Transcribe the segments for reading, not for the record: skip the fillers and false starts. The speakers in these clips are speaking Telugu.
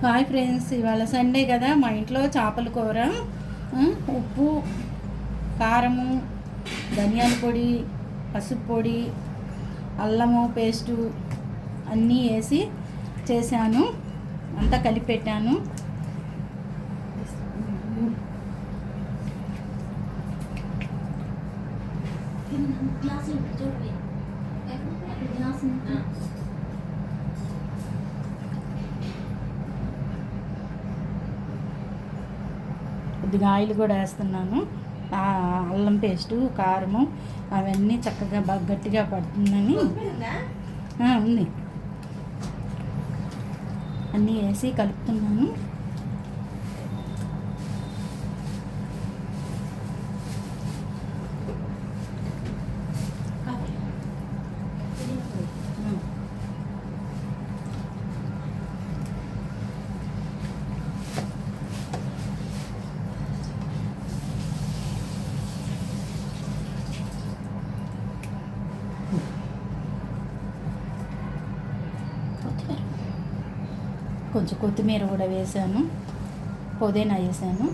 హాయ్ ఫ్రెండ్స్, ఇవాళ సండే కదా మా ఇంట్లో చేపల కూర. ఉప్పు, కారము, ధనియాల పొడి, పసుపు పొడి, అల్లము పేస్టు అన్నీ వేసి చేశాను. అంతా కలిపి పెట్టాను. కొద్దిగా ఆయిల్ కూడా వేస్తున్నాను. అల్లం పేస్టు, కారము అవన్నీ చక్కగా బాగా గట్టిగా పడుతుందని ఉంది. అన్నీ వేసి కలుపుతున్నాను. కొంచెం కొత్తిమీర కూడా వేసాను, పుదీనా వేసాను.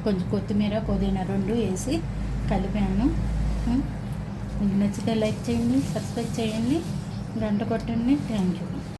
కొంచెం కొత్తిమీర, పుదీనా రెండు వేసి కలిపాను. మీకు నచ్చితే లైక్ చేయండి, సబ్స్క్రైబ్ చేయండి, గంట కొట్టండి. Thank you.